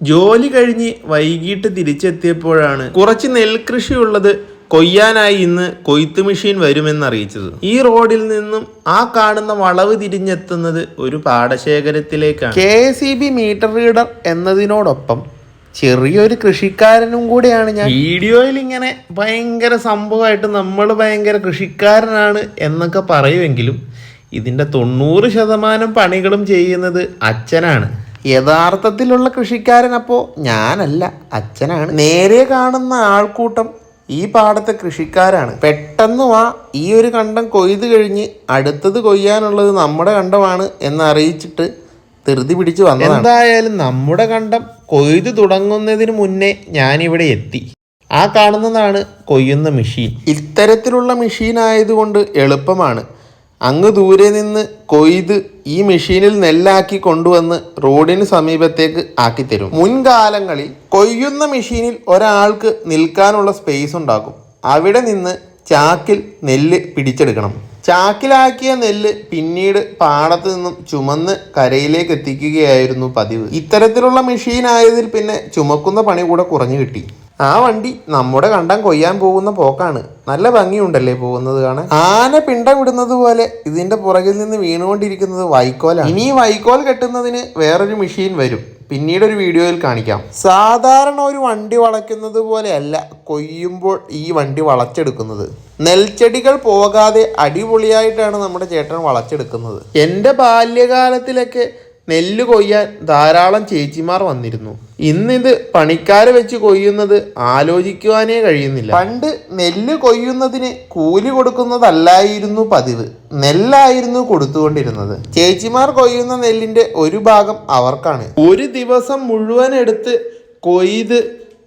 ജോലി കഴിഞ്ഞ് വൈകിട്ട് തിരിച്ചെത്തിയപ്പോഴാണ് കുറച്ച് നെൽകൃഷിയുള്ളത് കൊയ്യാനായി ഇന്ന് കൊയ്ത്ത് മെഷീൻ വരുമെന്നറിയിച്ചത്. ഈ റോഡിൽ നിന്നും ആ കാണുന്ന വളവ് തിരിഞ്ഞെത്തുന്നത് ഒരു പാടശേഖരത്തിലേക്കാണ്. KSEB മീറ്റർ റീഡർ എന്നതിനോടൊപ്പം ചെറിയൊരു കൃഷിക്കാരനും കൂടെയാണ് ഞാൻ. വീഡിയോയിൽ ഇങ്ങനെ ഭയങ്കര സംഭവമായിട്ട് നമ്മൾ ഭയങ്കര കൃഷിക്കാരനാണ് എന്നൊക്കെ പറയുമെങ്കിലും ഇതിൻ്റെ 90% പണികളും ചെയ്യുന്നത് അച്ഛനാണ്. യഥാർത്ഥത്തിലുള്ള കൃഷിക്കാരൻ അപ്പോൾ ഞാനല്ല, അച്ഛനാണ്. നേരെ കാണുന്ന ആൾക്കൂട്ടം ഈ പാടത്തെ കൃഷിക്കാരാണ്. പെട്ടെന്ന് ഈ ഒരു കണ്ടം കൊയ്ത് കഴിഞ്ഞ് അടുത്തത് കൊയ്യാനുള്ളത് നമ്മുടെ കണ്ടമാണ് എന്നറിയിച്ചിട്ട് ധൃതി പിടിച്ച് വന്നതാണ്. എന്തായാലും നമ്മുടെ കണ്ടം കൊയ്ത് തുടങ്ങുന്നതിന് മുന്നേ ഞാനിവിടെ എത്തി. ആ കാണുന്നതാണ് കൊയ്യുന്ന മെഷീൻ. ഇത്തരത്തിലുള്ള മെഷീൻ ആയതുകൊണ്ട് എളുപ്പമാണ്. അങ്ങ് ദൂരെ നിന്ന് കൊയ്ത് ഈ മെഷീനിൽ നെല്ലാക്കി കൊണ്ടുവന്ന് റോഡിന് സമീപത്തേക്ക് ആക്കിത്തരും. മുൻകാലങ്ങളിൽ കൊയ്യുന്ന മെഷീനിൽ ഒരാൾക്ക് നിൽക്കാനുള്ള സ്പേസ് ഉണ്ടാകും. അവിടെ നിന്ന് ചാക്കിൽ നെല്ല് പിടിച്ചെടുക്കണം. ചാക്കിലാക്കിയ നെല്ല് പിന്നീട് പാടത്ത് നിന്നും ചുമന്ന് കരയിലേക്ക് എത്തിക്കുകയായിരുന്നു പതിവ്. ഇത്തരത്തിലുള്ള മെഷീൻ ആയതിൽ പിന്നെ ചുമക്കുന്ന പണി കൂടെ കുറഞ്ഞു കിട്ടി. ആ വണ്ടി നമ്മുടെ കണ്ടം കൊയ്യാൻ പോകുന്ന പോക്കാണ്. നല്ല ഭംഗിയുണ്ടല്ലേ പോകുന്നത് കാണാൻ. ആന പിണ്ടം വിടുന്നത് പോലെ ഇതിന്റെ പുറകിൽ നിന്ന് വീണുകൊണ്ടിരിക്കുന്നത് വൈക്കോലാണ്. ഇനി വൈക്കോൽ കെട്ടുന്നതിന് വേറൊരു മെഷീൻ വരും, പിന്നീട് ഒരു വീഡിയോയിൽ കാണിക്കാം. സാധാരണ ഒരു വണ്ടി വളയ്ക്കുന്നത് പോലെയല്ല കൊയ്യുമ്പോൾ ഈ വണ്ടി വളച്ചെടുക്കുന്നത്. നെൽച്ചെടികൾ പോകാതെ അടിപൊളിയായിട്ടാണ് നമ്മുടെ ചേട്ടൻ വളച്ചെടുക്കുന്നത്. എൻ്റെ ബാല്യകാലത്തിലൊക്കെ നെല്ല് കൊയ്യാൻ ധാരാളം ചേച്ചിമാർ വന്നിരുന്നു. ഇന്നിത് പണിക്കാരെ വെച്ച് കൊയ്യുന്നത് ആലോചിക്കുവാനേ കഴിയുന്നില്ല. പണ്ട് നെല്ല് കൊയ്യുന്നതിന് കൂലി കൊടുക്കുന്നതല്ലായിരുന്നു പതിവ്, നെല്ലായിരുന്നു കൊടുത്തുകൊണ്ടിരുന്നത്. ചേച്ചിമാർ കൊയ്യുന്ന നെല്ലിന്റെ ഒരു ഭാഗം അവർക്കാണ്. ഒരു ദിവസം മുഴുവൻ എടുത്ത് കൊയ്ത്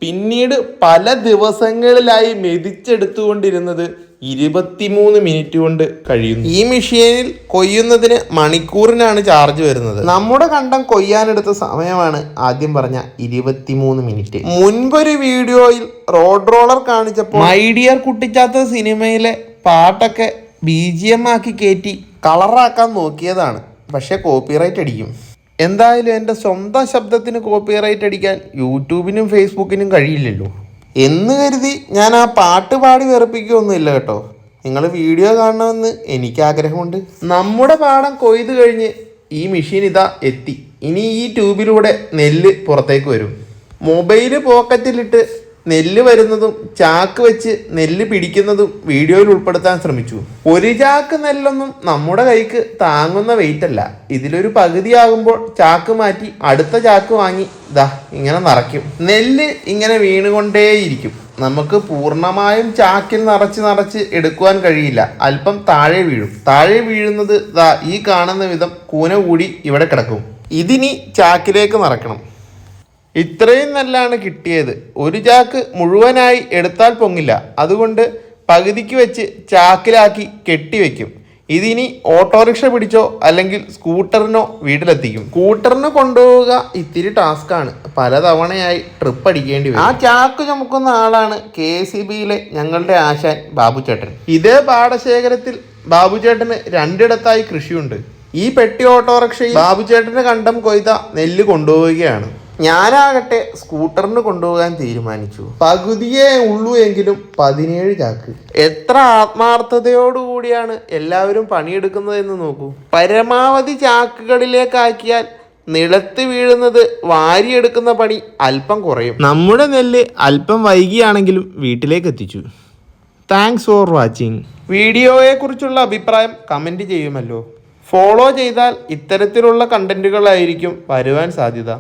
പിന്നീട് പല ദിവസങ്ങളിലായി മെതിച്ചെടുത്തുകൊണ്ടിരുന്നത് 23 മിനിറ്റ് കൊണ്ട് കഴിയുന്നു. ഈ മെഷീനിൽ കൊയ്യുന്നതിന് മണിക്കൂറിനാണ് ചാർജ് വരുന്നത്. നമ്മുടെ കണ്ടം കൊയ്യാനെടുത്ത സമയമാണ് ആദ്യം പറഞ്ഞ 23 മിനിറ്റ്. മുൻപൊരു വീഡിയോയിൽ റോഡ് റോളർ കാണിച്ചപ്പോൾ മൈ ഡിയർ കുട്ടിച്ചാത്ത സിനിമയിലെ പാട്ടൊക്കെ BGM ആക്കി കയറ്റി കളറാക്കാൻ നോക്കിയതാണ്. പക്ഷെ കോപ്പിറൈറ്റ് അടിക്കും. എന്തായാലും എൻ്റെ സ്വന്തം ശബ്ദത്തിന് കോപ്പിറൈറ്റ് അടിക്കാൻ യൂട്യൂബിനും ഫേസ്ബുക്കിനും കഴിയില്ലല്ലോ എന്ന് കരുതി ഞാൻ ആ പാട്ട് പാടി വെറുപ്പിക്കുകയൊന്നുമില്ല കേട്ടോ. നിങ്ങൾ വീഡിയോ കാണണമെന്ന് എനിക്ക് ആഗ്രഹമുണ്ട്. നമ്മുടെ പാടം കൊയ്ത് കഴിഞ്ഞ് ഈ മെഷീൻ ഇതാ എത്തി. ഇനി ഈ ട്യൂബിലൂടെ നെല്ല് പുറത്തേക്ക് വരും. മൊബൈല് പോക്കറ്റിലിട്ട് നെല്ല് വരുന്നതും ചാക്ക് വെച്ച് നെല്ല് പിടിക്കുന്നതും വീഡിയോയിൽ ഉൾപ്പെടുത്താൻ ശ്രമിച്ചു. ഒരു ചാക്ക് നെല്ലൊന്നും നമ്മുടെ കൈക്ക് താങ്ങുന്ന വെയിറ്റ് അല്ല. ഇതിലൊരു പകുതിയാകുമ്പോൾ ചാക്ക് മാറ്റി അടുത്ത ചാക്ക് വാങ്ങി ദാ ഇങ്ങനെ നിറയ്ക്കും. നെല്ല് ഇങ്ങനെ വീണുകൊണ്ടേയിരിക്കും. നമുക്ക് പൂർണ്ണമായും ചാക്കിൽ നിറച്ച് എടുക്കുവാൻ കഴിയില്ല. അല്പം താഴെ വീഴും. താഴെ വീഴുന്നത് ദാ ഈ കാണുന്ന വിധം കൂന കൂടി ഇവിടെ കിടക്കും. ഇതിനി ചാക്കിലേക്ക് നിറയ്ക്കണം. ഇത്രയും നെല്ലാണ് കിട്ടിയത്. ഒരു ചാക്ക് മുഴുവനായി എടുത്താൽ പൊങ്ങില്ല. അതുകൊണ്ട് പകുതിക്ക് വെച്ച് ചാക്കിലാക്കി കെട്ടിവെക്കും. ഇതിനി ഓട്ടോറിക്ഷ പിടിച്ചോ അല്ലെങ്കിൽ സ്കൂട്ടറിനോ വീട്ടിലെത്തിക്കും. സ്കൂട്ടറിന് കൊണ്ടുപോവുക ഇത്തിരി ടാസ്ക്കാണ്. പലതവണയായി ട്രിപ്പ് അടിക്കേണ്ടി വരും. ആ ചാക്ക് ചുമക്കുന്ന ആളാണ് KSEBയിലെ ഞങ്ങളുടെ ആശാൻ ബാബുചേട്ടൻ. ഇതേ പാടശേഖരത്തിൽ ബാബുചേട്ടന് 2 ഇടത്തായി കൃഷിയുണ്ട്. ഈ പെട്ടി ഓട്ടോറിക്ഷയിൽ ബാബുചേട്ടന് കണ്ടം കൊയ്ത നെല്ല് കൊണ്ടുപോവുകയാണ്. ഞാനാകട്ടെ സ്കൂട്ടറിന് കൊണ്ടുപോകാൻ തീരുമാനിച്ചു. പകുതിയേ ഉള്ളൂ എങ്കിലും 17 ചാക്ക്. എത്ര ആത്മാർത്ഥതയോടുകൂടിയാണ് എല്ലാവരും പണിയെടുക്കുന്നതെന്ന് നോക്കൂ. പരമാവധി ചാക്കുകളിലേക്കാക്കിയാൽ നിലത്ത് വീഴുന്നത് വാരിയെടുക്കുന്ന പണി അല്പം കുറയും. നമ്മുടെ നെല്ല് അല്പം വൈകിയാണെങ്കിലും വീട്ടിലേക്ക് എത്തിച്ചു. Thanks for watching. വീഡിയോയെക്കുറിച്ചുള്ള അഭിപ്രായം കമൻറ്റ് ചെയ്യുമല്ലോ. ഫോളോ ചെയ്താൽ ഇത്തരത്തിലുള്ള കണ്ടന്റുകളായിരിക്കും വരുവാൻ സാധ്യത.